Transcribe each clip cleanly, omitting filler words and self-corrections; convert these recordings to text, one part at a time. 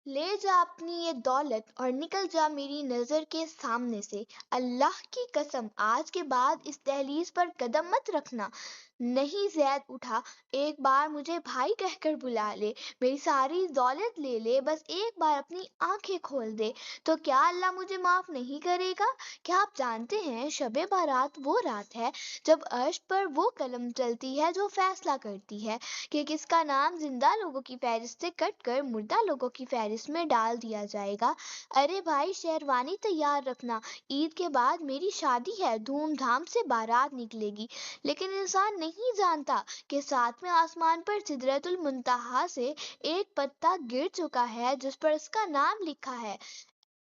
لے جا اپنی یہ دولت اور نکل جا میری نظر کے سامنے سے۔ اللہ کی قسم آج کے بعد اس دہلیز پر قدم مت رکھنا۔ نہیں زید اٹھا، ایک بار مجھے بھائی کہہ کر بلا لے، میری ساری دولت لے لے، بس ایک بار اپنی آنکھیں کھول دے تو کیا اللہ مجھے معاف نہیں کرے گا؟ کیا آپ جانتے ہیں شب بارات وہ رات ہے جب عرش پر وہ قلم چلتی ہے جو فیصلہ کرتی ہے کہ کس کا نام زندہ لوگوں کی فہرست سے کٹ کر مردہ لوگوں کی فہرست میں ڈال دیا جائے گا۔ ارے بھائی شیروانی تیار رکھنا، عید کے بعد میری شادی ہے، دھوم دھام سے بارات نکلے گی۔ لیکن انسان نہیں جانتا کہ ساتویں آسمان پر سدرۃ المنتہا سے ایک پتا گر چکا ہے جس پر اس کا نام لکھا ہے۔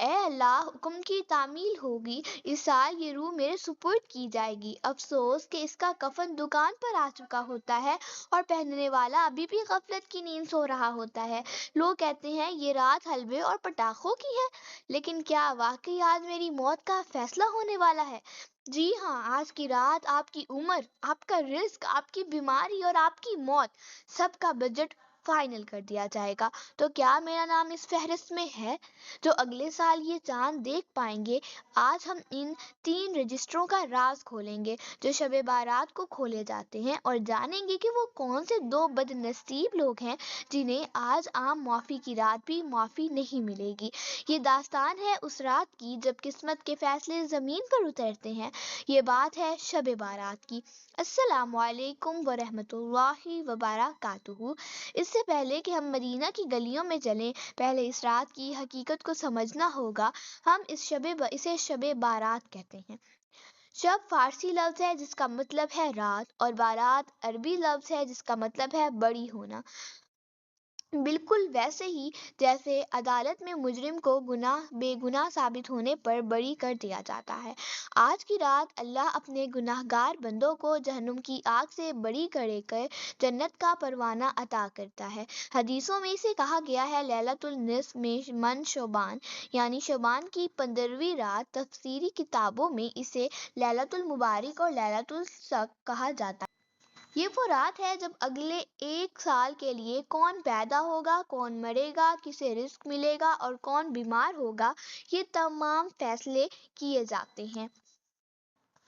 اے اللہ، حکم کی تعمیل ہوگی، اس سال یہ روح میرے سپرد کی جائے گی۔ افسوس کہ اس کا کفن دکان پر آ چکا ہوتا ہے اور پہننے والا ابھی بھی غفلت کی نیند سو رہا ہوتا ہے۔ لوگ کہتے ہیں یہ رات حلوے اور پٹاخوں کی ہے، لیکن کیا واقعی آج میری موت کا فیصلہ ہونے والا ہے؟ جی ہاں، آج کی رات آپ کی عمر، آپ کا رزق، آپ کی بیماری اور آپ کی موت، سب کا بجٹ فائنل کر دیا جائے گا۔ تو کیا میرا نام اس فہرست میں ہے؟ جو اگلے سال یہ چاند دیکھ پائیں گے۔ آج ہم ان 3 رجسٹروں کا راز کھولیں گے جو شب بارات کو کھولے جاتے ہیں، اور جانیں گے کہ وہ کون سے 2 بد نصیب لوگ ہیں جنہیں آج عام معافی کی رات بھی معافی نہیں ملے گی۔ یہ داستان ہے اس رات کی جب قسمت کے فیصلے زمین پر اترتے ہیں۔ یہ بات ہے شب بارات کی۔ السلام علیکم ورحمۃ اللہ وبرکاتہ۔ اس سے پہلے کہ ہم مدینہ کی گلیوں میں چلیں، پہلے اس رات کی حقیقت کو سمجھنا ہوگا۔ ہم اسے شب بارات کہتے ہیں۔ شب فارسی لفظ ہے جس کا مطلب ہے رات، اور بارات عربی لفظ ہے جس کا مطلب ہے بڑی ہونا۔ بالکل ویسے ہی جیسے عدالت میں مجرم کو بے گناہ ثابت ہونے پر بری کر دیا جاتا ہے، آج کی رات اللہ اپنے گناہ گار بندوں کو جہنم کی آگ سے بری کر جنت کا پروانہ عطا کرتا ہے۔ حدیثوں میں اسے کہا گیا ہے لیلۃ النصف من شعبان، یعنی شعبان کی 15ویں رات۔ تفسیری کتابوں میں اسے لیلۃ المبارک اور لیلۃ الشق کہا جاتا ہے۔ یہ وہ رات ہے جب اگلے 1 سال کے لیے کون پیدا ہوگا، کون مرے گا، کسے رزق ملے گا اور کون بیمار ہوگا، یہ تمام فیصلے کیے جاتے ہیں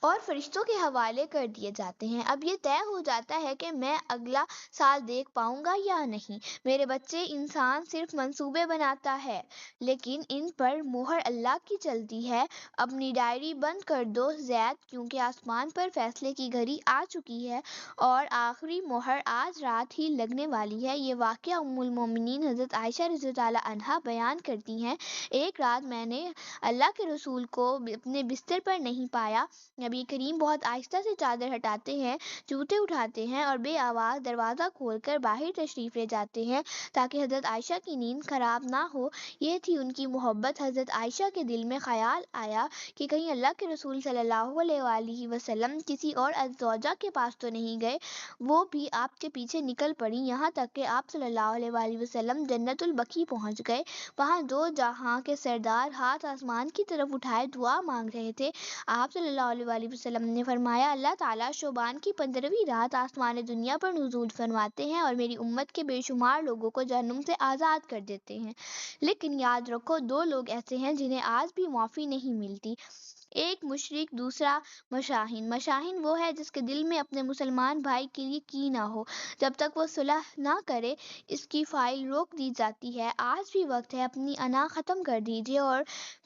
اور فرشتوں کے حوالے کر دیے جاتے ہیں۔ اب یہ طے ہو جاتا ہے کہ میں اگلا سال دیکھ پاؤں گا یا نہیں۔ میرے بچے، انسان صرف منصوبے بناتا ہے لیکن ان پر مہر اللہ کی چلتی ہے۔ اپنی ڈائری بند کر دو زید، کیونکہ آسمان پر فیصلے کی گھڑی آ چکی ہے اور آخری مہر آج رات ہی لگنے والی ہے۔ یہ واقعہ ام المومنین حضرت عائشہ رضی اللہ عنہا بیان کرتی ہیں۔ ایک رات میں نے اللہ کے رسول کو اپنے بستر پر نہیں پایا۔ نبی کریم بہت آہستہ سے چادر ہٹاتے ہیں، جوتے اٹھاتے ہیں اور بے آواز دروازہ کھول کر باہر تشریف لے جاتے ہیں تاکہ حضرت عائشہ کی نیند خراب نہ ہو۔ یہ تھی ان کی محبت۔ حضرت عائشہ کے دل میں خیال آیا کہ کہیں اللہ کے رسول صلی اللہ علیہ وآلہ وسلم کسی اور زوجہ کے پاس تو نہیں گئے۔ وہ بھی آپ کے پیچھے نکل پڑی، یہاں تک کہ آپ صلی اللہ علیہ وآلہ وسلم جنت البقیع پہنچ گئے۔ وہاں 2 جہاں کے سردار ہاتھ آسمان کی طرف اٹھائے دعا مانگ رہے تھے۔ آپ صلی اللہ علیہ وآلہ وسلم نے فرمایا، اللہ تعالیٰ شعبان کی 15ویں رات آسمان دنیا پر نزول فرماتے ہیں اور میری امت کے بے شمار لوگوں کو جہنم سے آزاد کر دیتے ہیں۔ لیکن یاد رکھو 2 لوگ ایسے ہیں جنہیں آج بھی معافی نہیں ملتی، ایک مشرک، دوسرا مشاہین۔ مشاہین وہ ہے جس کے دل میں اپنے مسلمان بھائی کے لیے کینہ ہو، جب تک وہ صلح نہ کرے اس کی فائل روک دی جاتی ہے۔ آج بھی وقت ہے، اپنی انا ختم کر دیجیے اور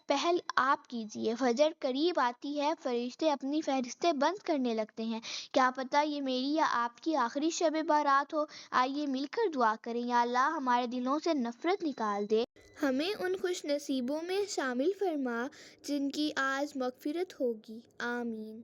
پہل آپ کیجیے۔ فجر قریب آتی ہے، فرشتے اپنی فہرستیں بند کرنے لگتے ہیں۔ کیا پتہ یہ میری یا آپ کی آخری شب بارات ہو۔ آئیے مل کر دعا کریں، یا اللہ ہمارے دلوں سے نفرت نکال دے، ہمیں ان خوش نصیبوں میں شامل فرما جن کی آج مغفرت ہوگی۔ آمین۔